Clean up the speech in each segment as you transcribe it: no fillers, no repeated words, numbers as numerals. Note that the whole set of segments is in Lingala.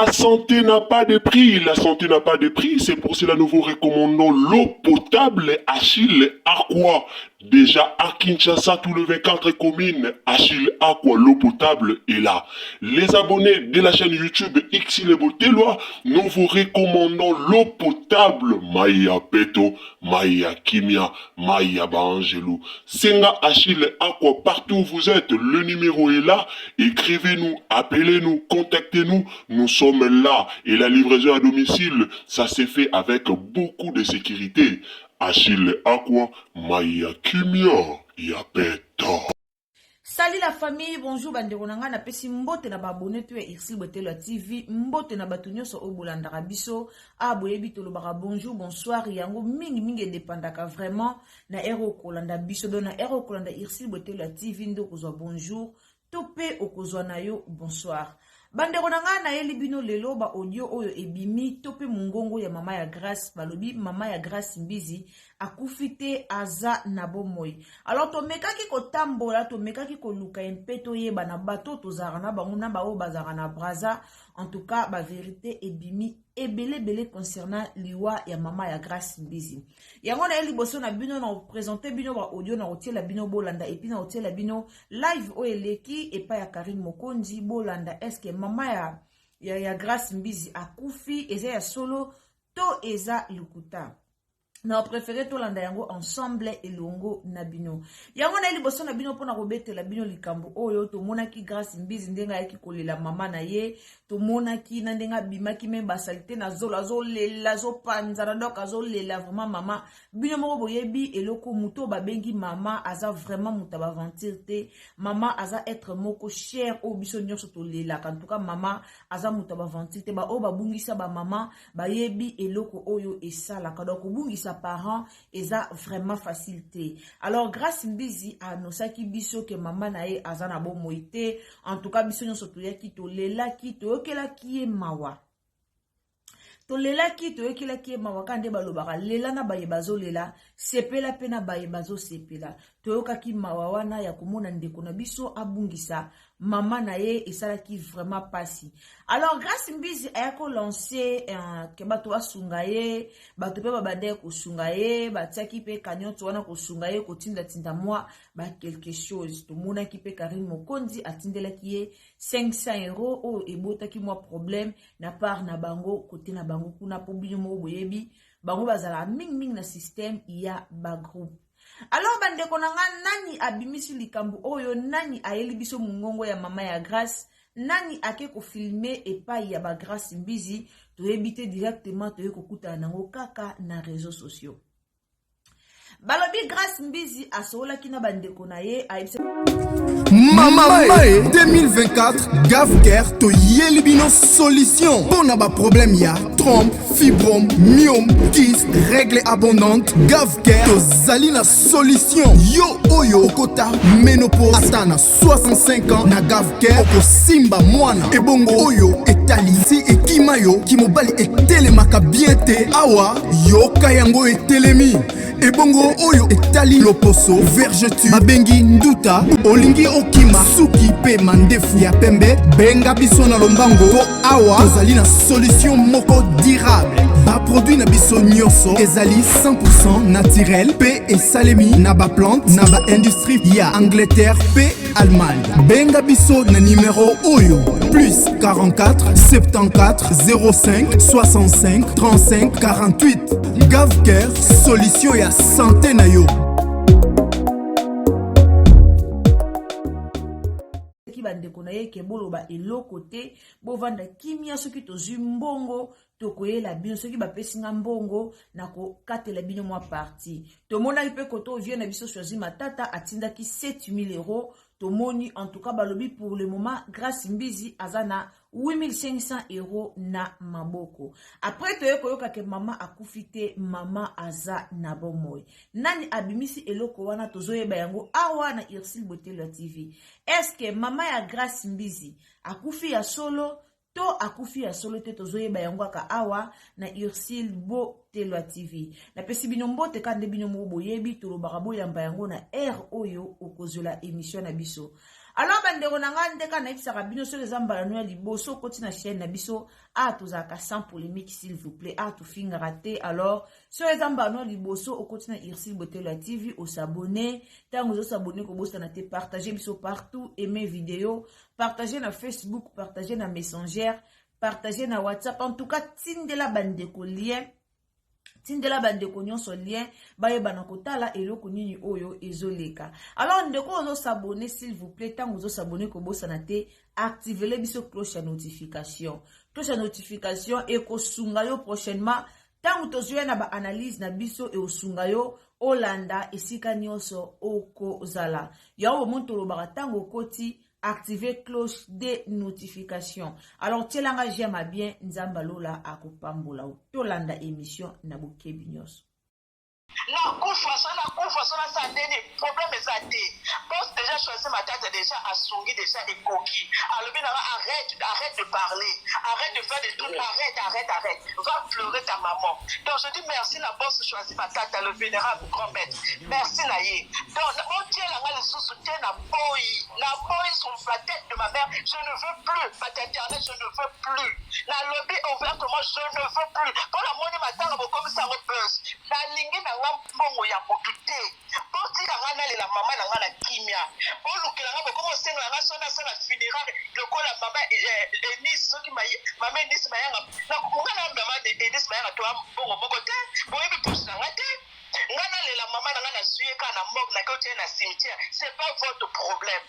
La santé n'a pas de prix, la santé n'a pas de prix, c'est pour cela que nous vous recommandons l'eau potable Achille Aqua. Déjà à Kinshasa, tout le 24 communes, Achille Aqua, l'eau potable est là. Les abonnés de la chaîne YouTube Xile Botelwa, nous vous recommandons l'eau potable Maya Peto, Maya Kimia, Maya Bangelou. Senga Achille Aqua, partout où vous êtes, le numéro est là. Écrivez-nous, appelez-nous, contactez-nous. Nous sommes là et la livraison à domicile, ça s'est fait avec beaucoup de sécurité. Achille Aqua, Maya Kimia, Yapeta. Salut la famille, bonjour bandeko nanga na pesi mbote na babone tu ya Xile Botelwa TV, mbote na batunyo so obolandaka biso, aboyebi tolobaka bonjour, bonsoir, yango mingi dépendaka vraiment na ero kolanda biso, don na ero kolanda Xile Botelwa TV ndo kozwa bonjour, tope okozwa na yo bonsoir. Bandeko nanga na yeli bino lelo ba audio oyo ebimi tope mungongo ya mama ya Grace balobi mama ya Grace Mbizi akufite aza na bomoi. Alors to mekaki ko tambola to mekaki ko luka empeto yeba na bato to zarana bango na ba o bazara na braza. En tout cas ba vérité ebimi ebele concernant liwa ya mama ya Grace Mbizi. Yango na yeli boso na bino na présenter bino ba audio na otiela bino bolanda et puis na otiela bino live o eleki et pa ya Karine Mokonzi bolanda est-ce mama ya Grace Mbizi akufi eza ya solo to eza lukuta. Na préféré to landa yango ensemble elongo na bino. Yango na liboso na bino pona kobetela bino likambo oyo to monaki Grace Mbizi ndenga yaki kolela mama na ye, to monaki na ndenga bimaki memba salite na zola zo lela zo panza na doka zo lela vraiment mama. Bino moko boyebi eloko muto babengi mama aza vraiment mutaba ventirte, mama aza être moko cher o biso nyonso to lela. En tout cas mama aza mutaba ventirte ba o babungisa ba mama bayebi eloko oyo esala kadoko kubungisa parents eza vraiment facilité. Alors Grace Mbizi anosaki biso ke mama na ye azana bo moite. En tout cas biso nyonso toyaki to lela ki to okela ki mawa. To lela ki to okela ki mawa kande balobaka lela na baye bazo lela sepela pena baye bazo sepela. To okaki mawa wana ya komona ndeko na biso abungisa mama na ye esalaki vraiment pasi. Alors Grace Mbizi ayako lancer ke bato basunga ye, bato pe babande ko sunga ye, batiaki pe kanyoto wana ko sunga ye ko tinda moi ba quelque chose. To mona ki pe Karine Mokonzi atindelaki ye 500 € o ebotaki moi problème na part na bango côté na bango kuna po bino mo boyebi bango bazala ming na système ya ba groupe. Alors bandeko nanga nani abimisi likambo oyo nani ayeli biso mungongo ya mama ya Grace nani ake ko filmer epai ya ba Grace Mbizi to ebite directement to ekokuta nango kaka na réseaux sociaux. Balobi Grace Mbizi asola kina bandeko na ye aibse Mama Mae 2024 Gavker to yelibino solution. Pour na ba problème ya trompe, fibrome, myome, kyste, règle abondante. Gavker to zali na solution. Yo oyo kota ménopause atana 65 ans na Gavker oko simba mwana. Ebongo oyo etali si ekimayo kimobali etelemaka bien te awa yo kayango etelemi. Ebongo oyo etali loposo vergeture babengi nduta olingi okima suki pe mandefu ya pembe benga biso na lombango po awa tozali na solution moko durable ba produit na biso nyonso ezali 100% naturel pe esalemi na ba plante na ba industrie ya Angleterre pe Allemagne. Benga biso na numéro oyo plus 44 74 05 65 35 48. Gavker solution ya santé na yo. Bandeko na ye ke boloba eloko te bovanda kimia soki tozwi mbongo tokoyela bino soki bapesinga mbongo na kokatela bino mwa parti tomonaki mpe koto ovie na biso choisi matata atindaki 7000 €. Tomoni en tout cas balobi pour le moment Grace Mbizi azana 8500 € na maboko. Après toye koyoka ke mama akufite mama aza na bomoi. Nani abimisi eloko wana tozoyeba yango awa na Xile Botelwa TV. Est-ce que mama ya Grace Mbizi akufi ya solo to akufi ya solo te tozoyeba yango ka awa na Xile Botelwa TV. Na pesi bino mbote kande bino mo boyebi tolobaka boyamba yango na air oyo okozola émission na biso. alors bandeko na nga ndeka nayebisaka bino soki eza mbala no ya liboso okoti na chaîne na biso tozalaka sans polémique s'il vous plaît tofingaka te alors soki eza mbala no ya liboso okoti na Ursule Botelo ya TV osabone ntango ozosabone kobosana te partage biso partout aime vidéo partage na Facebook partage na Messenger partage na WhatsApp en tout cas tindela bandeko lien tindela bandeko nyonso lien bayebana kotala eloko nini oyo ezoleka alors ndeko ozo s'abonner s'il vous plaît tango ozo s'abonner kobosana te activez biso cloche ya notification ekosunga yo prochainement tango tozoya na ba analyse na biso e osunga yo olanda esika nyonso okozala yawo monto lobaka tango koti activer cloche de notification. Alors, tielanga j'aime bien, nzamba lola akopambola. Tolanda émission na bokebi nyonso. nakufa sana sandeni problème eza te parce déjà choisi ma tante déjà asungi déjà ekoki alobi nanga arrête de parler arrête de faire des trucs arrête va pleurer ta maman donc je dis merci na boss choisi ma tante le vénérable grand maître merci na ye donc otielanga lisusu te na boyi sur la tête de ma mère je ne veux plus ma internet je ne veux plus nalobi ouvertement je ne veux plus mpona moni matanga bokomisango bus nalingi nanga mbongo ya motu te botika nga nalela mama na nga na kimia bolukela nga bokomo osenga nga so nasala funéraire lokola mama Enis soki mama Enis mayanga nga na mama Enis mayanga toa mbongo moko te boyebi posi na nga te nga nalela mama na nga na zuyeka na mok na kotie na cimetière c'est pas votre problème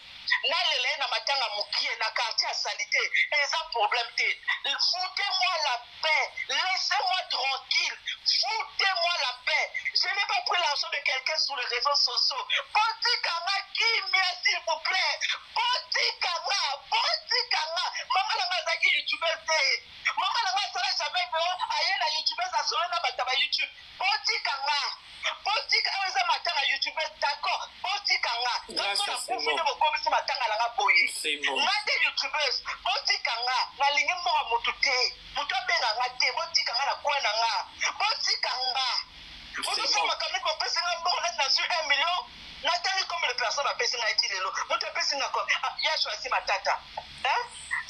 nalela ye na matanga mokie na quartier ya sanité eza problème te foutez-moi la paix laissez-moi tranquille foutez-moi la paix je n'ai pas pris l'argent de quelqu'un sur les réseaux sociaux botikanga kimia s'il vous plaît botikanga mama na nga azalaki youtubeur te mama na nga asala jamais veo aye na youtubeur asolo na bato ba youtube botikanga oyo eza matanga youtubeur d'accord botikanga nakufine bokomisi matanga nanga boye nga te youtubeuse botikanga nalingi mboka motu te motu abenganga te botikanga na kwe nanga botikanga ozosomaka miki opesinga mboko neti na sur 1 million natangi comme le personne apesinga eti lelo moto apesinga comme ya choisi matata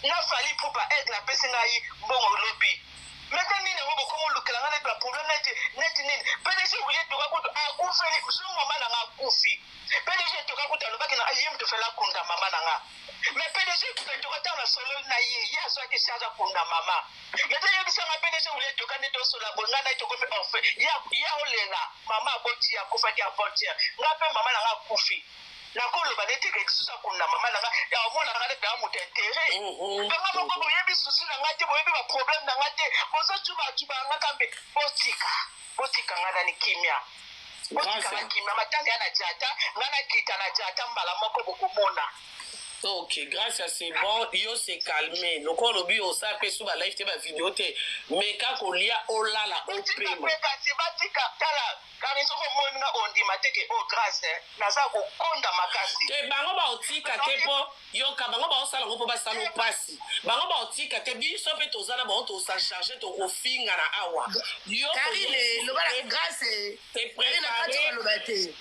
nafali pour pas être apesinga ye mbongo lobi maintenant nini yango bokomo olukelanga neti baproblème neti nini pdg oye toka kutu akufeli so mama nanga akufi pdg toka kutu alobaki na ye mutu fela kunda mama nanga mais pdg toka ntango na solo na ye azwaki charge akunda mama maintenant yebisanga pdg oye toka neti osola boye nga nai tokomi orphe ya olela mama aboti akufaki avant-hier nga mpe mama nanga akufi nakoloba neteke lisusu akunda mama nanga yaomonanga neti aa moto intere kanga moko boyebi susi na nga te boyebi baproblème na nga te bozocubacuba nga kambe botika nga nani kimia botika nga kimia matanga ya na jata nga nakita na jata mbala moko bokomona. Ok, grâce à c'est bon, yo s'est calmé. Donc on oublie au ça peut sur la live te ba vidéo te mais quand on lia oh là là on prime. Car ils ont mon on dit mateke oh grâce naza ko konda makasi. Te bango ba otika te po yo ka bango ba osala ngo po ba sala pasi. Bango ba otika te biso pe tozala ba on to sa charger to ko finga na awa. Yo Karine le bala grâce c'est préparé.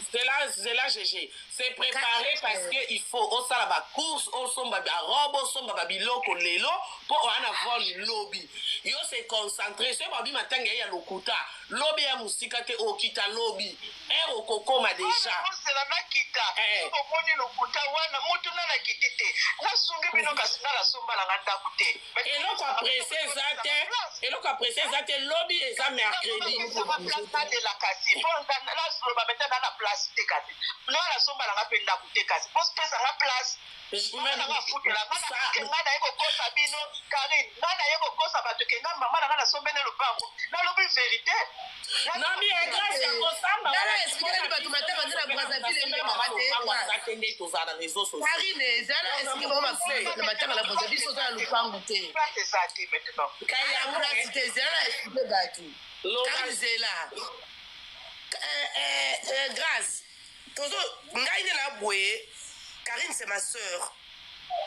C'est là GG. C'est préparé parce que il faut osala ba course osomba ba robe osomba ba biloko lelo po on avoir lobby. Yo se concentré sur ba bi matanga ya lokuta. Lobby ya musika te okita lobby ero kokoma déjà c'est la makita ko poni lokuta wana mutu na na kitite na sungi bino kasina la somba la ngata kute eloko apprécié zate lobby eza mercredi de la kasi bon la sur ba metana na place te kasi no la somba la ngapenda kute kasi pos pesa na place ngana yeko kosa bino Karine ngana yeko kosa batuke na mama na ngana sombene lopango na lobi vérité non mais grâce à kosamba na expliquer ba tumataka ndina Brazzaville mais mama te atende tozala réseaux sociaux Karine zala expliquer mama fait na mataka la Brazzaville so za lopango te c'est ça te maintenant kaya grâce te zala expliquer batu Karizela grâce tozo ngai ndela boye Karine c'est ma sœur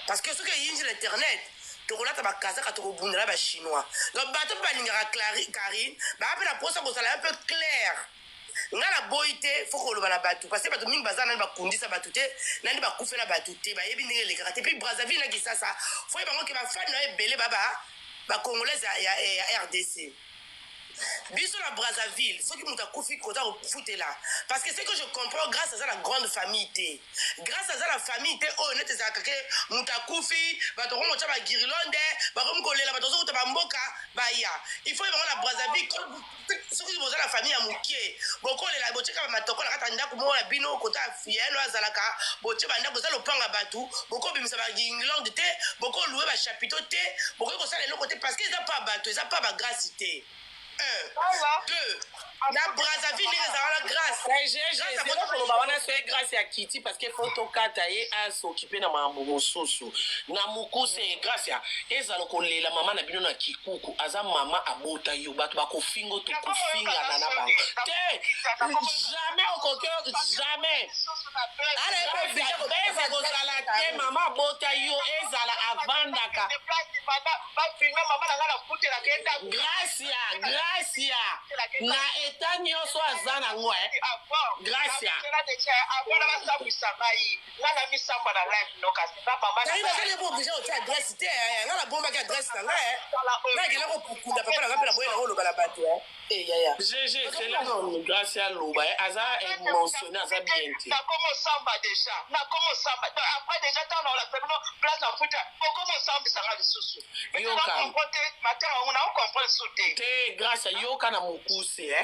parce que ce que yinji l'internet tokolata bakazaka tokobundela ba chinois donc bato balingaka Karine ba pe la posa bosala un peu clair ngala boite faut ko loba na batu parce que batu mingi bazana ba kundisa batu te nani ba kufela batu te ba yebi ndenge lekaka te puis Brazzaville na Kisasa faut bango ke ba fan na ebele baba ba congolais ya RDC biso na Brazzaville soki muta kufi kota ofutela parce que c'est que je comprends grâce à ça la grande famille te grâce à ça la famille te oh nete za kake muta kufi bato ko mocha ba girilonde ba ko mkolela bato zo ba mboka ba ya il faut ba na Brazzaville soki boza la famille ya mukie bokolela bocheka ba matoko na kata ndako mo na bino kota fielo azalaka boche banda ko za lopanga batu boko bimisa ba girilonde te boko louer ba chapiteau te boko ko sala le côté parce que ça pas bato ça pas ba grâce te 1, 2. Na Brazzaville n'est pas la grâce. J'ai grâce à Kitty parce que photo kataye a s'occuper na mambo mosusu. Na mukuse grâce à ezalo kolela mama na bino na kikuku aza mama abota yo bato bakofingo to kofinga na na bango. Jamais au coquin jamais. Allez beza kozala te mama abota yo ezala avandaka. Gracia na eta nyonso aza nango Gracia c'est là non Gracia loba aza émotionné aza bien ti na comment samba déjà na comment samba après déjà tant on la fait place en foot comment samba ça va lisusu yo kan matin on a comprendre sauter te Gracia yo kana mukuse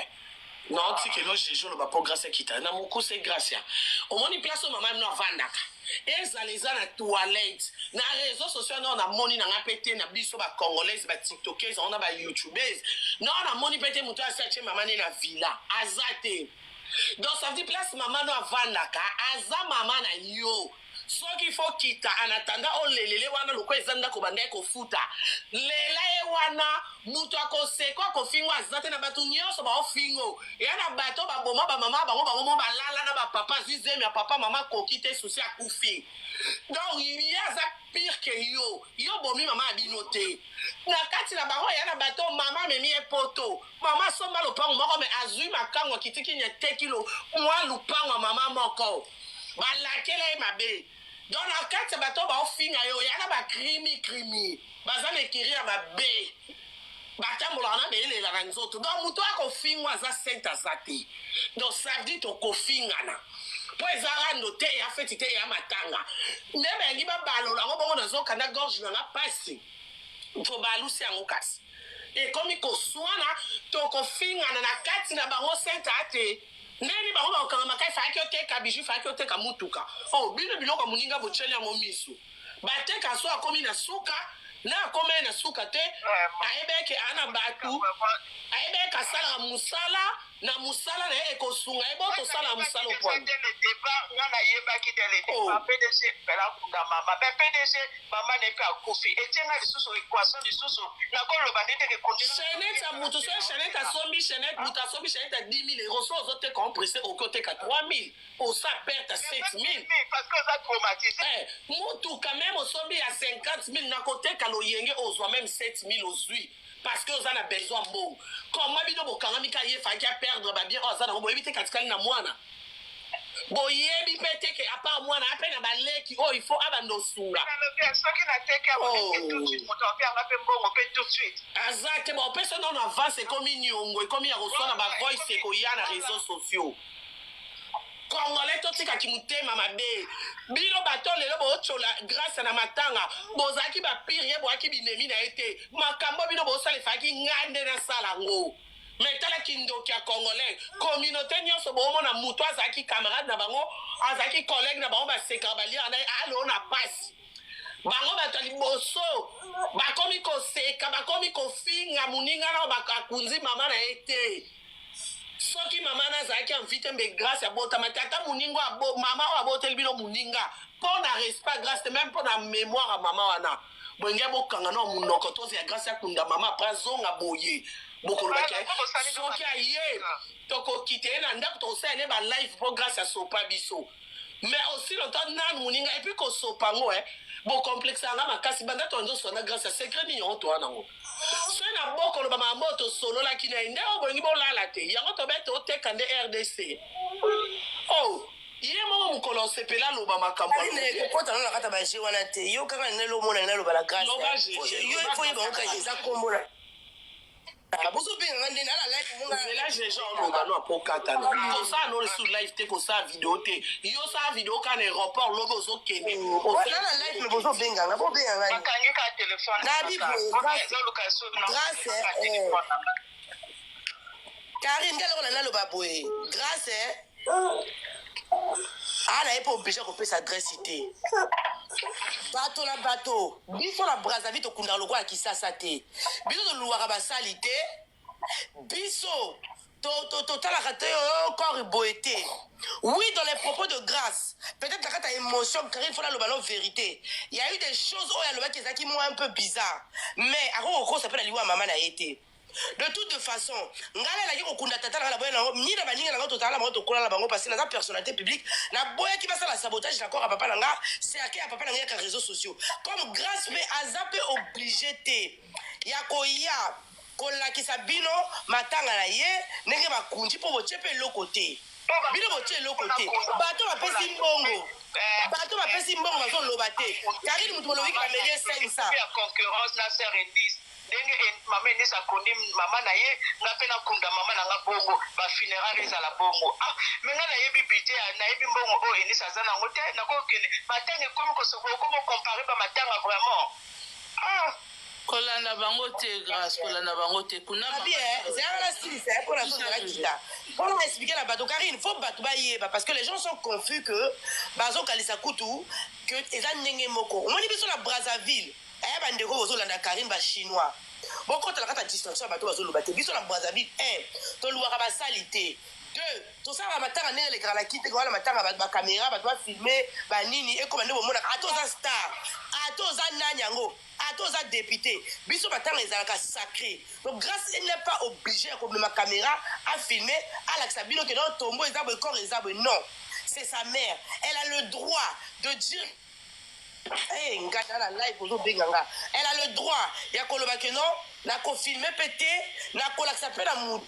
non tu que lo jejo lo ba po Gracia kita na mukuse Gracia au moni place mama no vandaka ezaleza na toilette na réseaux sociaux non na moni na ngapete na biso ba congolais ba tiktokers on a ba youtubers non na moni pete muto asache mama ne na villa azate donc ça dit place mama no avandaka aza mama na yo soki fo kita en attendant on lelele wana loko ezanda ko banda ko futa lela e wana muto akoseko akofingo azate na batu nyonso ba ofingo ya na bato ba boma ba mama bango bango ba lala na ba papa zizemi ya papa mama kokite souci akufi donc il y a ça pire que yo bomi mama abinote na kati na bango ya na bato mama memi e poto mama somba lopango moko me azui makango kitiki nya tekilo mwa lupango mama moko balakela e mabe donc na kati bato ba ofinga yo ya na ba crimi baza mekiri ya mabe batambola na belela na nzoto donc muto akofingwa za sainte azate donc ça dit to kofingana po ezara ndote ya feti te ya matanga ndebe ngi babalola ngo bongo nazoka na gorge na pasi to balusi yango kasi e komi ko swana to kofingana na kati na bango sainte ate nani bango ba okanga makai fa ki oteka biju fa ki oteka mutuka oh bino biloko muninga bocheli yango misu bateka so akomi na suka na akomi na suka te aebeke ana batu aebeka sala musala na musala na ekosunga ebo to sala musala po le débat ngana yeba ki le débat PDG pela kunda mama PDG mama ne ka kofi etenga lisusu equation lisusu na ko loba ndete ke continue Chanette a mutu so Chanette a sombi Chanette muta sombi Chanette a 10 000 euros so zote compressé au côté ka 3 000 au ça perte à 7 000 parce que ça traumatisé mutu quand même au sombi à 50 000 na côté ka lo yenge au soit même 7 000 aux huit parce que on a besoin bon comment bino bokanga mika ye fa ki a perdre ba bien on ça na bo éviter katikali na mwana boyebi pete ke apa mwana apena baleki oh il faut abando sunga soki na teka tout de suite moto apia ngape mbongo pe tout de suite azate bon personne non avance comme nyongo comme ya reçoit na ba voice ko ya na réseaux sociaux Congolais totika kimutema mabe bino bato lelo bochola grâce na matanga bozaki ba pire boaki binemi na ete makambo bino bosale faki ngande na salango metala kindoki ya Congolais communauté nyonso bomona muto azaki camarade na bango azaki collègue na bango baseka balia na alo na basi bango bato liboso bakomi koseka bakomi kofinga muninga na bakakunzi mama na ete soki mama na zaki invite mbe grâce ya bota matata muningo abo mama wa botel bino muninga pour na respect grâce même pour na mémoire à mama wana bonge bokanga no munoko tozi ya grâce ya kunda mama prazonga boye bokolo bake soki aye toko kite na ndako to sele ba live pour grâce à sopa biso mais aussi longtemps nan muninga et puis ko sopango bo complexe anga makasi banda to nzo sona grâce à secret ni on to anango so na bokolo oloba mambo tosololaki na ye nde obongi bolala te yango tobete oteka nde RDC oh ye moko mokolo osepela aloba makambo kokota na kata baje wana te yo kaka nelo mona na loba la grâce yo il faut yeba oka eza kombola bozo benga ngande na la live munga là j'ai genre loba no apokata to ça no sur live te ko ça vidéo te yo ça vidéo ka na aéroport lobo zo kende na la live me bozo benga na bo benga ngani bakangi ka téléphone na bibo grâce Karine ngalo na loba boye grâce ala epo obligé kopesa adresse te bato na bato biso na Brazzaville tokunda lokwa ya Kisasa te biso toluwaka basali te biso totalaka te corps boye te oui dans les propos de grâce peut-être nakata émotion Karine fona loba no vérité il y a eu des choses oyo alobaki ezalaki moi un peu bizarre mais akokokosa mpe na liwa mama na ye te de toute façon ngala la yiko kunda tata la boya na ni na baninga na totala ba to kola bango parce que la personnalité publique na boya ki basa la sabotage d'accord à papa nanga c'est à papa nanga ka réseaux sociaux comme grâce mais azape obligé te ya koya kola ki sabino matanga na ye nenge ba kunji po bochepe lokote bino boche lokote bato ba pesi mbongo bazo loba te Karine mutu lobi ka melie 500 ya concurrence na ser indice ndenge mama enisa kondi mama na ye nga mpe nakunda mama na nga bongo bafunéraire ezala bongo me nga nayebi budget nayebi mbongo oyo enisa aza nango te nakokende matanga ekomi okoma compare bamatanga vraiment kolanda bango te grâce kolanda bango te kuna pour expliquer la bateau Karine faut bateau bayeba parce que les gens sont confus que bazo kalisa kutu que eza ndenge moko omoni biso na Brazzaville bandeko bozolanda Karine ba chinois bokota la kata distraction bato bazoloba te biso na Brazzaville 1 toluwaka basali te 2 tosala matanga ndenge lekaka na kite wala matanga ba caméra bato ba filmer ba nini ekoma nde bomona atoza star atoza nanyango atoza député biso matanga ezalaka sacré donc grâce elle n'est pas obligée à comme ma caméra à filmer à l'axabino que dans tombeau ezabo et corps ezabo non c'est sa mère elle a le droit de dire hey, elle a le droit ya koloba que non na ko filmer pété na ko la s'appelle la mou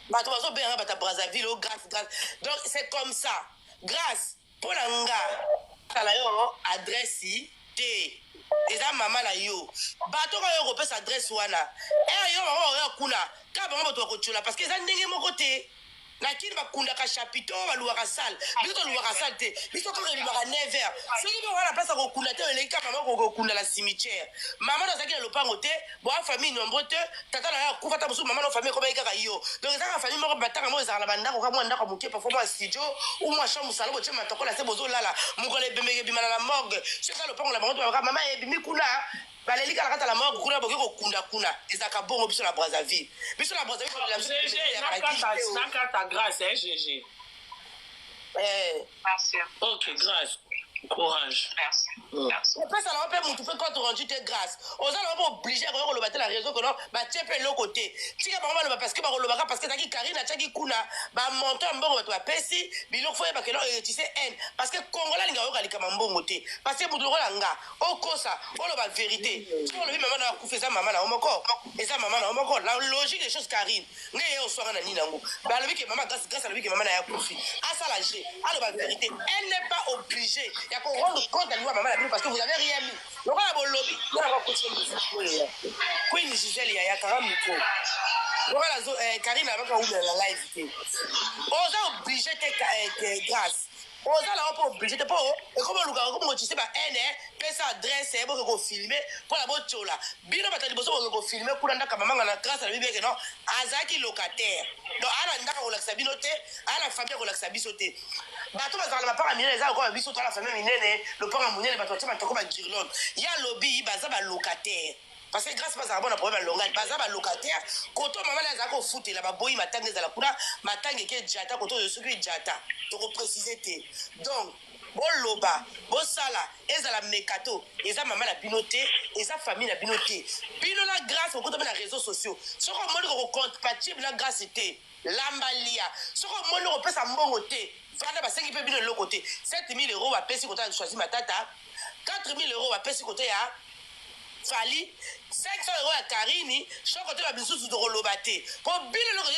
bato bazo benga bata Brazzaville au grâce donc c'est comme ça grâce pour la nga kala yo adresse té eza mama na yo bato ko yo kopesa adresse wana yo mama yo kuna ka bango bato ko tshula parce que eza ndenge moko te nakini bakundaka chapiteau baluwaka sale biso toluwaka sale te biso kaka ebimaka 9h soki mpe wana place kokunda te eleka mama kokunda la cimetière mama nazalaki na lopango te boa famille nombre te tata na akufa ta mosusu mama na famille ekobai kaka yo donc ezaka famille moko batanga moko ezalaka na bandako ka mwa ndako moke parfois mwa studio ou mwa chambre mosala botie matokola se bozolala mokolo ebembeki ebimana na morgue soka lopango na bango to baka mama ebimi kuna baleli kala kata la morgue kuna boke kokunda kuna ezaka bongo biso na Brazzaville nakata grâce GG merci ok grâce courage merci merci pesa na mpe mutu fait compte rendu te grâce oza na mpe obligé ko koloba te la raison que non ba tiepe loko te tika bango baloba parce que ba kolobaka parce que taki Karine ataki kuna ba montant mbongo bato ba pesi biloko foye ba kelo tu sais haine parce que Congolais linga yo kalika mbongo te parce que mutu lokola nga okosa oloba vérité so lobi maman na kufeza maman na omoko eza maman na omoko la logique des choses Karine ngeye oswanga na nini nango ba lobi ke maman grâce lobi ke maman na ya kufi asala je aloba vérité elle n'est pas obligée ya ko rendre compte à lui maman la parce que vous avez rien mis donc la bolobi na ko kutsela Queen Giselle ya kara miko voilà Karine abaka ouvrir la live te oza obligé te grâce oza la pas obligé te po et comme luka comme tu sais ba pesa adresse et boko ko filmer pour la botola bino batali boso ko filmer kuna ndaka mama na grâce à bibi que non azaki locataire donc ala ndaka ko laksa bino te ala famille ko laksa biso te bato bazala ba para minene za ko biso to la famille minene le para munene bato tima to ko ba girlande ya lobby baza ba locataire parce que grâce à bon problème longa baza ba locataire koto mama la za ko futela ba boyi matanga za la kuna matanga ke jata koto yo suki jata to ko préciser te donc boloba bosala ezala mekato eza mama na bino te eza famille na bino te bino na grâce okota na réseaux sociaux soko omoni compatible na grâce te lamba lia soko omoni kopesa mbongo te vanda basengi mpe bino eloko te 7 000 euros bapesi kota ya choisi matata 4 000 euros bapesi kota ya fali 500 euros ya karini soko te babisusu tokoloba te po bino eloko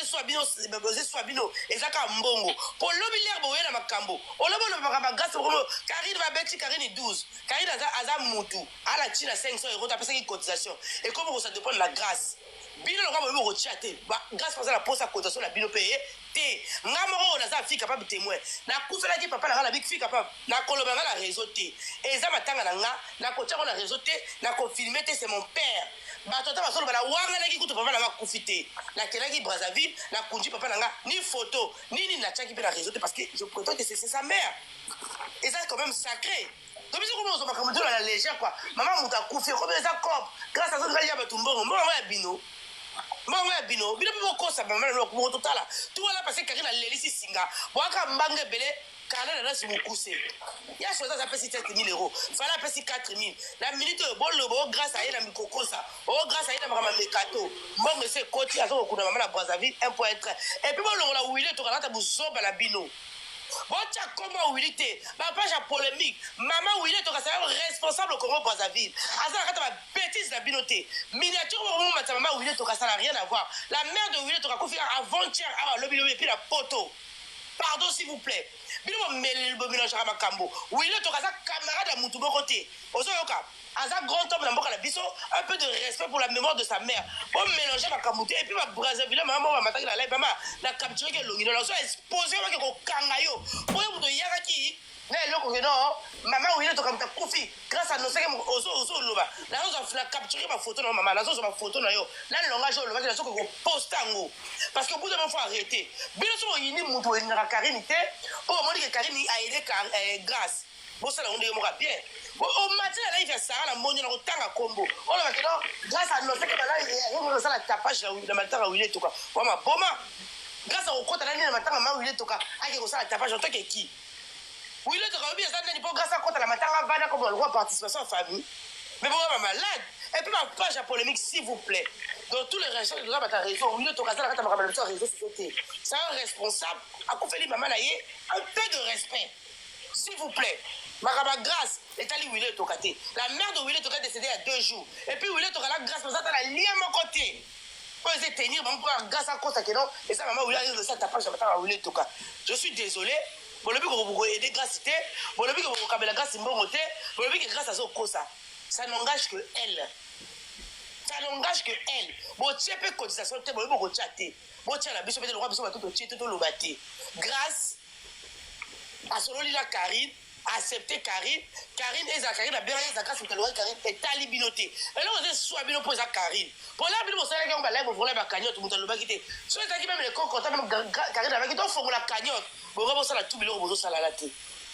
ezeswa bino ezaka mbongo po lobi lere boye na makambo olobi olobaka bagasi bokomo karini babeti karini 12 karini aza mutu ala tina 500 euros tapesaki cotisation ekomi kosa dépendre la grâce bino loka boyebi okotia te grâce paza na posa cotisation na bino mpe te nga moko naza fille capable témoin nakufelaki papa na nga na big fille capable nakoloba nga na réseau te eza matanga na nga nakotia ngo na réseau te nakofilme te c'est mon père bato ata basoloba na wanganaki kutu papa na nga akufi te nakendaki Brazzaville nakunji papa na nga ni photo nini natiaki mpe na réseau te parce que je prétends que c'est sa mère eza quand même sacré donc biso komi ozomaka moto na légère quoi mama moto akufi komi eza cop grâce à zongali ya bato mbongo mbongo ya bino mbongo ya bino bino mpe bokosa mama na loko moko totala tu wana parce que kaki na lelisi singa boaka mbanga ebele kana na nasi mokuse ya choisi aza apesi 7 000 euros fala apesi 4 000 na minute oyo boloba o grâce aye na mikokosa o grâce aye na makambo mekato mbongo ese ekoti azokokunda mama na Brazzaville 1.3 epuis bolongola wile tokalata bozoba na bino botia kombo wili te bapage ya polémique mama wile tokasala responsable au Congo Brazzaville aza nakata babétise na bino te miniature bokomomata mama wile tokasala rien à voir la mère de wile tokakofika avant-hier awa lobi lobi epuis la poto pardon s'il vous plaît bino bomélangeaka makambo wile tokaza camarade ya mutu moko te ozoyoka aza grand homme na mboka na biso un peu de respect pour la mémoire de sa mère po mélanger makambo te et puis Brazzaville mama moko bamataki na live mama na capturé ke longi na so exposé bake kokanga yo oyo mutu yakaki na eloko ke non mama wile tokamuta kufi grâce à noseke ozoloba na capturé photo na mama nazozwa photo na yo na longage oyo olobaki nasoki koposta yango parce que bout de fois arrêté bino so oyini mutu olingaka Karine te oyo omoni ke Karine aide grâce bosala ngo ndenge moko bien omati na live ya sara na mbonyo na kotanga kombo olobaki no grâce à noseke balosala tapage na matanga wile toka wa maboma grâce à kokota nani na matanga ma wile toka ake kosala tapage en tant que qui wile toka obi eza ndeni mpo grâce à kota na matanga vana comme on le voit participation en famille mais bon ma malade et puis ma page à polémique s'il vous plaît dans tous les réseaux de la bataille raison wile toka ça la kata makambo sur réseaux sociaux c'est un responsable akofeli mama na ye un peu de respect s'il vous plaît Maraba grâce, l'Italie Wile Tokate. La mère de Wile Tokate est décédée il y a 2 jours. Et puis Wile Tokate la grâce, mais ça, t'as la lien à mon côté. Pour essayer de tenir, bon, pour la grâce à cause à non. Et ça, maman Wile arrive de ça, t'as pas, j'attends à Wile Tokate. Je suis désolé. Bon, le but que vous aidez grâce, bon, le but que vous avez la grâce, c'est bon côté. Bon, le but que grâce à ça, ça n'engage que elle. Ça n'engage que elle. Bon, tu peux cotisation, bon, le but que tu as été. Bon, tu as la biche, le roi, biche, tout le bâti. Grâce à son la Karine. Accepter Karine eza Karine a bien eza grâce à loi Karine et talibinoté et là on est soit bino pour Karine pour là bino ça on va live pour la cagnotte muta loba kité so eza ki même les content même Karine avec donc faut la cagnotte bon on ça la tout bilo bozo sala la té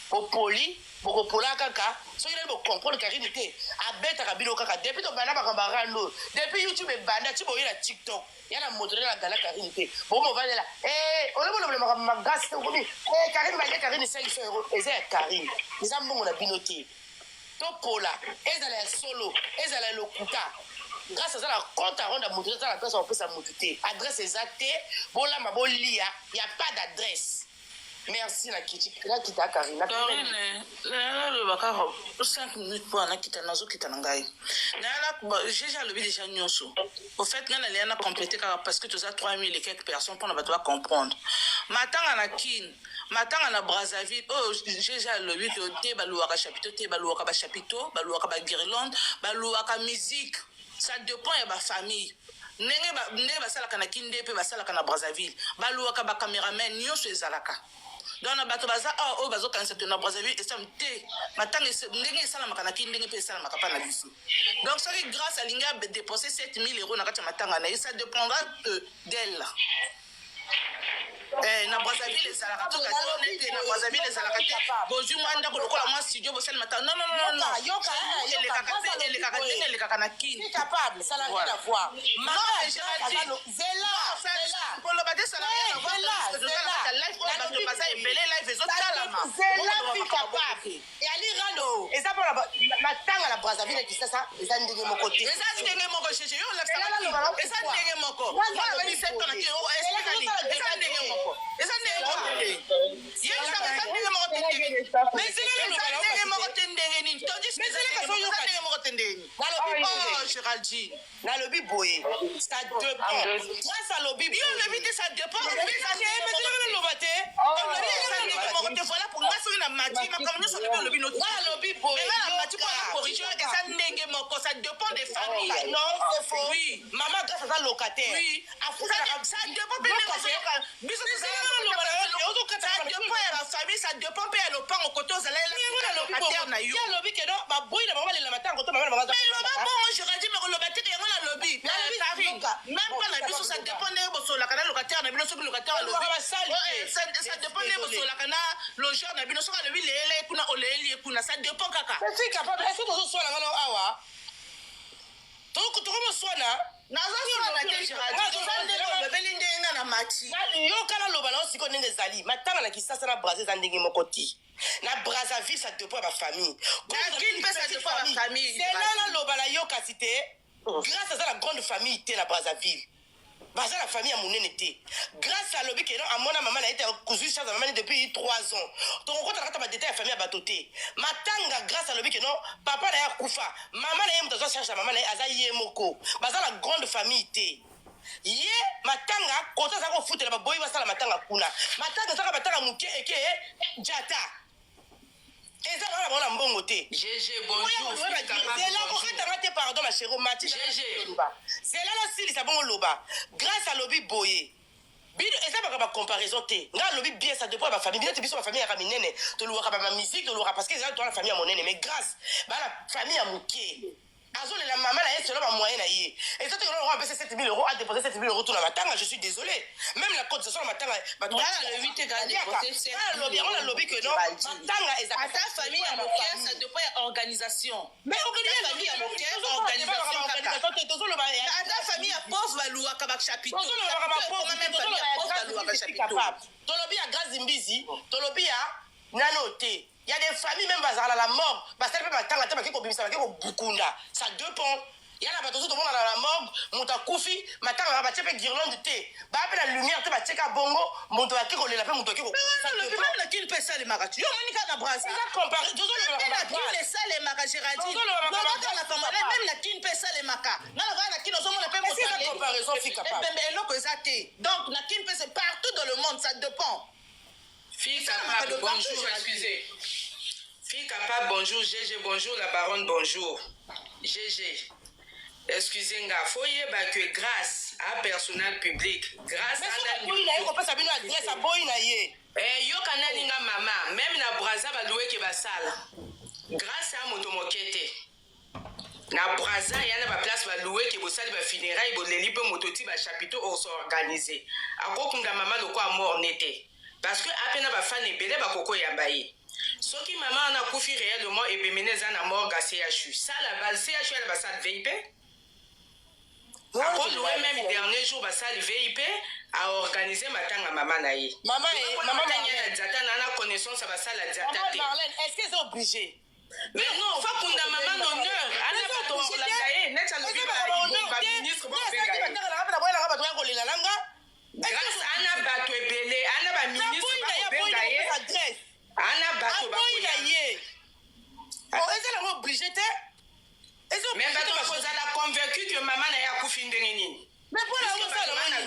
pour poli pour pola kaka so il faut comprendre Karine té a beta kabilo kaka depuis to bana bakamba rando depuis YouTube et banda tu boye la TikTok yana montrer la gala Karine té bon on va là on le ma grâce to komi Karine va Karine 500 euros et c'est Karine les ambo on a binoté to pola ezala solo ezala lokuta grâce à ça la compte à rendre montrer ça la place on peut ça montrer adresse exacte bon là ma bon lia il y a pas d'adresse. Merci la kita Karina. Dorine, là le bakaro 5 minutes pour ana kita nazo kita ngai. Là j'ai déjà levé déjà nyonso. Au fait ngana liana compléter parce que tu as 3000 et quelques personnes pour na bato comprendre. Matanga na kin, matanga na Brazzaville, oh j'ai déjà levé que te baluaka chapiteau, te baluaka ba chapiteau, baluaka ba guirlande, baluaka musique. Ça dépend de ma famille. Nenge basalaka na kinde pe basalaka na Brazzaville. Baluaka ba cameraman nyonso ezalaka. Donc na bato baza oh bazo kanisa te na Brazzaville et ça mte matanga ndenge sala makana ki ndenge pe sala makapa na biso. Donc ça grâce à l'inga dépenser 7 000 euros na kati matanga na ça dépendra d'elle. Na Brazzaville les alaka to ka na Brazzaville les alaka te bozu manda ko lokola moi studio bo sala matanga non yoka ele kaka na kin c'est capable ça n'a rien à voir maman zela pour le bâtir ça n'a rien à voir kobeta live oyo bato baza ebele live ezotalama zela fi capable eyali rano eza mpona matanga na brazzaville kisasa eza ndenge moko te eza ndenge moko cheche yo olakisaka eza ndenge moko mwana bani 7 ans na kilo esplikali eza ndenge moko eza ndenge moko te yesaka eza ndenge moko te ndenge mais eza ndenge moko te ndenge nini tandis mais eza ndenge moko te ndenge nini oh Géraldine nalobi boye ça dépend grâce à lobi yo lobi te ça dépend loba te voilà pour nga soki na mati makambo nyonso lobi olobi nalobi boye nga na mati mpona corrigio eza ndenge moko ça dépend des familles non c'est faux oui maman grâce aza locataire oui ça dépend mpe biso ça dépend ya bafamille ça dépend mpe ya lopango kote ozalala locataire na yo alobi ke no baboyi na bango balela matango to mama na bango mais loba bongo Géraldine mais koloba te yango na lobi même pas na biso ça dépend ndenge bosolaka na locataire na bino soki locataire alobi ça dépend ndenge bosolaka na logeur na bino soki alobi leyele kuna oleyeli ye kuna ça dépend kaka c'est capable est-ce que tozoswana ngano awa tokomoswana nazoswana te Géraldine ndenge nga na mati yo kala loba na osiko ndenge ezali matanga na kisasa na brazzaville eza ndenge moko te na brazzaville ça dépend ya bafamille nakini mpe ça dépend ya bafamille selana loba na yo kasi te grâce aza na grande famille te na brazzaville baza na famille ya monene te grâce alobi keno amona mama na ye te kozwi charge ya mama ne depuis 3 ans tokokota na kata badetail ya famille ya bato te matanga grâce alobi keno papa na ye akufa mama na ye moto azwa charge ya mama na ye aza ye moko baza na grande famille te ye matanga kota azaka kofutela baboyi basala matanga kuna matanga ezaka matanga moke eke jata eza kaka na bango na mbongo te GG bonjour okatanga te pardon ma chérie mati zela losilisa bongo loba grâce alobi boye bino eza baka bacomparaison te nga alobi bien ça dépend ya bafamille bino te biso bafamille yaka minene toluwaka bamamizike toluwaka parce que ezala toa na famille ya monene mais grâce bana famille ya moke azolela mama na ye selo bamoyen na ye eza te kolongo apesa 7 000 euros adéposer 7 000 euros to na matanga je suis désolé même la cotisation na matanga bato yango nalobi que non matanga eza ata famille ya moke ça dépend ya organisation mais famille ya moke organisation tozoloba ata famille ya pauvre baluwaka bachapiteau tolobi ya grâce mbizi tolobi ya nano te il y a des familles même bazala la mort basala pe matanga te baki kobimisa baki kobukunda ça dépend ya na bato tout monde na la mort moto akufi matanga batie pe guirlande te ba pe la lumière te batie ka bongo moto baki kolela pe moto baki ko même na kile pe salemaka yo monika na brasa eza comparé na kile salemaka Géraldine même na kile pe salemaka ngana va na kile ozomona pe moto comparaison fi capable eloko eza te donc na kile pe c'est partout dans le monde ça dépend. Fille capable, bonjour, excusez. Fille capable, bonjour, GG, bonjour, la baronne, bonjour. GG. Excusez-moi, il faut y que grâce à personnel public, grâce à yo kanalinga mama, même na braza ba loué ke basala. Grâce à motomokete. Na braza yana ba place ba loué ke bosali ba funérailles bo leli pe mototi ba chapiteau au organisé. Akokunda mama loko a mort nete. Parce que apena ba fan ebele ba koko yamba ye. Soki mama na kufi réellement et bemeneza na mort ga CHU. Ça la base CHU elle va ça VIP. Après le même dernier jour ba ça VIP a organisé matanga mama na ye. Maman tanya data na connaissance ba ça la data. Marlène, est-ce que c'est obligé? Mais non, faut qu'on a maman d'honneur. Ana ba to la kaye, net à l'obi ba ministre ba benga. Grâce ana bato ebele, ana ba ministre ba benga ye. Ana bato ba ye. Oh, est-ce qu'elle est obligée te? Mais bato ba koza la convaincu que maman na ya kufi ndenge nini. Mais pour la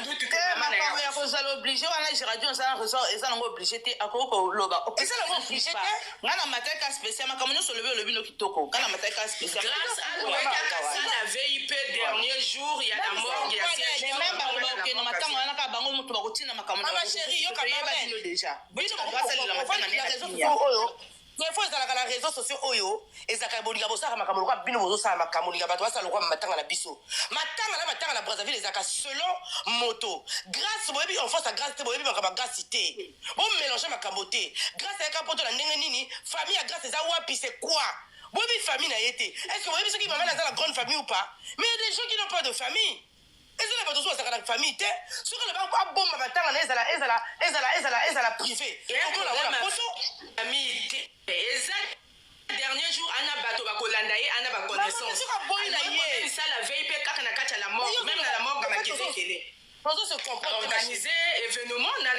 doute que maman na ya kufi obligé wana Géraldine ça raison eza ngo obligé te akoko loba. Est-ce qu'elle est obligée te? Ngana mateka spécial makamunyo so lever le bino kitoko. Ngana mateka spécial. Grâce à la VIP dernier jour, il y a la mort, il y a même ba ok na matanga wana ka bango mutu ba kotina makamunyo. Ma chérie, yo ka ba déjà. Bino grâce à la matanga na il faut ezalaka na réseaux sociaux oyo ezalaka bolinga bosala makambo lokola bino bozosala makambo linga bato basala lokola matanga na biso matanga na Brazzaville ezalaka selon moto grâce boyebi en force à grâce te boyebi makambo grâce te bomélange makambo te grâce ayaka poto na ndenge nini famille ya grâce eza wapi c'est quoi boyebi famille na ye te est-ce que boyebi soki maman aza la grande famille ou pas mais il y a des gens qui n'ont pas de famille ezala bato so basaka na famille te soki na babomba batanga na ezala privé omona ngo na poto famille te eza dernier jour ana bato bakolanda ye ana baconnaissance ça la veille pe kaka na kati ya la mort même na la mort ba makelekele tozo se comprendre organiser événement na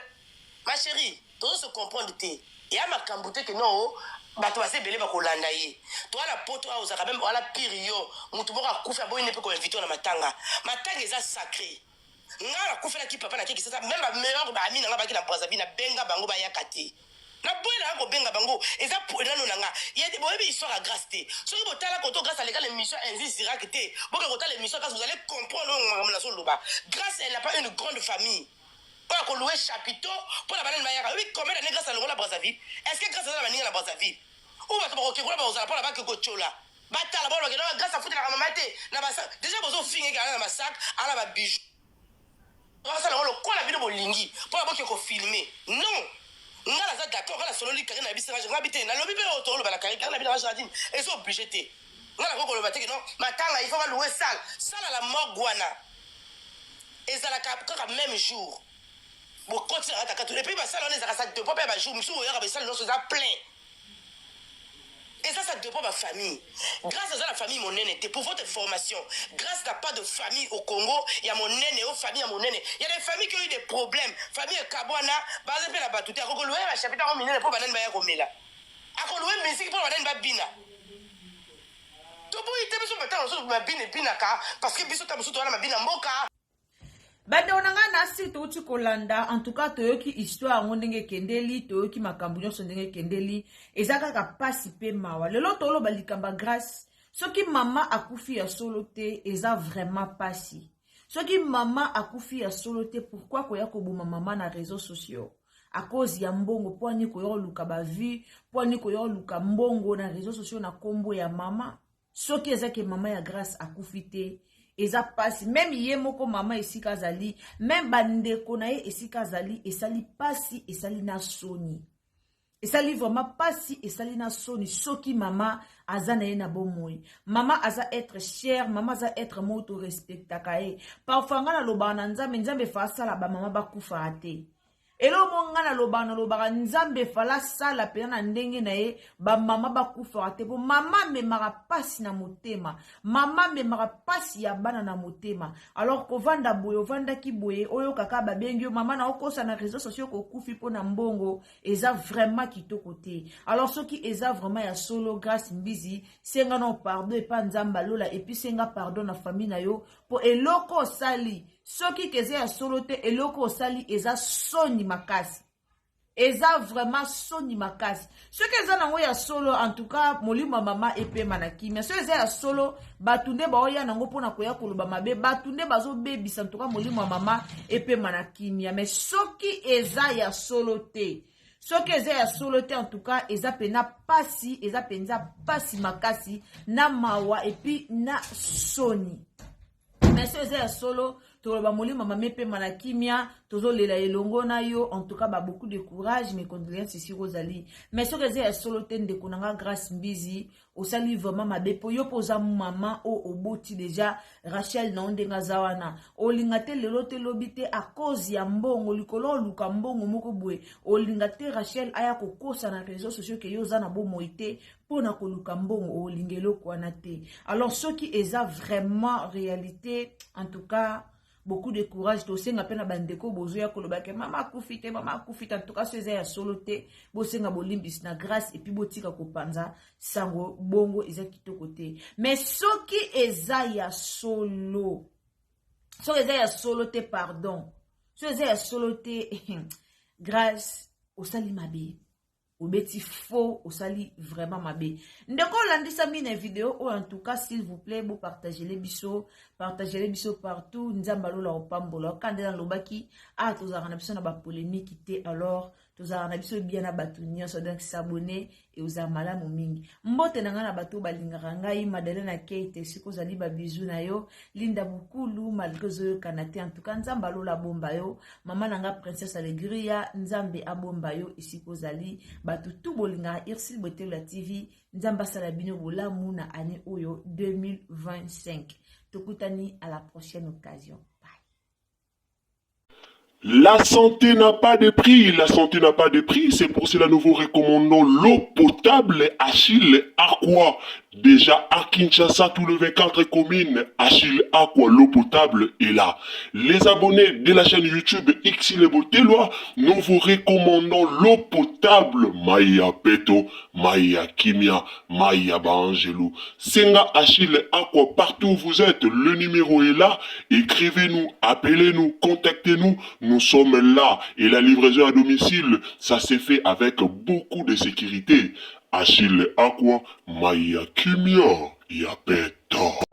ma chérie tozo se comprendre te ya makambo te ke non bato base ebele bakolanda ye to ala poto awa ozaka meme wala pire yo motu moko akufi aboyi ne mpe koinvite na matanga eza sacré nga nakufelaki papa na keki sasa meme bameilleur baami nanga baki na brazzaville nabenga bango bayaka te naboyelaka kobenga bango eza nano na nga boyebi histoire ya grâce te soki botala koto grâce aleka l'émission Invis Irak te boke kotala l'émission grâce vous allez comprendre makambo nazoloba grâce elle n'a pas une grande famille oyo akolouer chapiteau mpo na banani bayaka oyebi combien d'année grâce alongo na brazzaville est ce que grâce aza na baninga na brazzaville oyo bato bakokekola bazala mpo na bake kotyola batala bao bakenda grâce afutelaka mama te na basak déjà bozofingeki ana na basak ana babiju basala ngo lokola bino bolingi mpo na boke kofilme non nga naza d'accord nga nasololi kari na bisanga nga bite nalobi mpe oyo toloba na kari na bino bajardine eza oblige te nga nako koloba te non matanga il faut balouer sala la morgue wana ezalaka kaka même jour bokoti na kaka tout et puis basala wana ezalaka sa depo mpe bajour mosusu oyaka basala nyonso eza plein et ça dépend de ma famille. Grâce à la famille, mon nene, pour votre formation, grâce à pas de famille au Congo, il y a mon nene, aux familles, mon nene. Il y a des familles qui ont eu des problèmes. Famille Kabwana, basé la batute, à Kogoloé, à chapitre en mineur pour Banen Baya Komela. À Kogoloé, musique pour Banen Babina. Tobo, il était besoin de faire un babine et pinaka, parce que Bissot a besoin de ma bina moka. Bande onanga nasi touti kolanda en tout cas toyoki histoire ngondenge kendeli toyoki makambo nyonso ndenge kendeli ezaka ka pasi pe mawa lelo tolo balikamba grâce soki mama akufi ya solo te eza vraiment pasi soki mama akufi ya solo te pourquoi koya koboma mama na réseaux sociaux à cause ya mbongo po ani koyo luka ba vie po ani koyo luka mbongo na réseaux sociaux na kombo ya mama soki ezake mama ya grâce akufi te eza pasi même ye moko mama esika zali même bandeko na ye esika zali esali pasi esali na soni esali vraiment pasi esali na soni soki mama aza na ye na bomoi mama aza être cher mama aza être moto respectaka ye parfois nga na loba na nzambe fa sala ba mama bakufa ate elo monga na loba nzambe fala sala pe na ndenge na ye ba mama bakufa ate po mama me mara pasi na motema mama me mara pasi ya bana na motema alors ko vanda boyo vanda ki boye oyo kaka ba bengi mama na okosa na réseaux sociaux ko kufi po na mbongo eza vraiment kitoko te alors soki eza vraiment ya solo grâce mbizi senga no pardon et pas nzamba lola et puis senga pardon na famille na yo po eloko sali soki keze ya solo te eloko osali eza soni makasi eza vraiment soni makasi soki eza nango ya solo en tout cas molimo mama epema na kimia soki eza ya solo batunde baoya nango mpona koya koloba mabe batunde bazobebisa en tout cas molimo mama epema na kimia mais soki eza ya solo te soki eza ya solo te en tout cas eza pena pasi eza penza pasi makasi na mawa epi na soni mais soki eza ya solo toloba molimo mama epema na kimia tozolela elongo na yo en tout cas ba beaucoup de courage mes condoléances ici Rosalie mais soki eza ya solo te ndeko nanga grâce mbizi osali vraiment mabe po yo poza mama o oboti déjà Rachel na ondenga zawana olinga te lelo te lobi te à cause ya mbongo likolo luka mbongo moko boye olinga te Rachel aya kokosa na réseaux sociaux ke yo za na bomoi te pona koluka mbongo olingelo kwana te alors soki eza vraiment réalité en tout cas beaucoup de courage to senga pena bandeko bozoya koloba ke mama akufite en tout cas ceza ya solo te bosenga bolimbis na grâce et puis botika kopanza sango bongo eza kitoko te mais soki eza ya solo te pardon soki eza ya solo te grâce osali mabe obeti faux osali vraiment mabe ndeko landisa mine vidéo ou en tout cas s'il vous plaît vous partagez les biso partout nzamba lola opambola kande na lobaki tozara na biso na ba polémique te alors tozara na biso bien na batu nyonso donc s'abonner et aux malamu mingi mbote na nga na batu balingaka ngai Madeleine Kate siko zali ba bisou na yo Linda Bukulu malgré zo kanate en tout cas nzamba lola bomba yo mama nanga princesse Alegria nzambe abomba yo isiko zali batu tout bolinga Irsil Botelo TV nzamba sala bino bolamu na année oyo 2025 tokutani à la prochaine occasion. Bye. La santé n'a pas de prix, la santé n'a pas de prix, c'est pour cela nous vous recommandons l'eau potable Achille Aqua. Déjà à Kinshasa, tous les 24 communes, Achille Aqua, l'eau potable est là. Les abonnés de la chaîne YouTube Xile Botelwa, nous vous recommandons l'eau potable Maya Peto, Maya Kimia, Maya Bangelou. Senga Achille Aqua, partout où vous êtes, le numéro est là. Écrivez-nous, appelez-nous, contactez-nous. Nous sommes là et la livraison à domicile, ça s'est fait avec beaucoup de sécurité. Achille Aqua, Maya Kimia, Yapeto.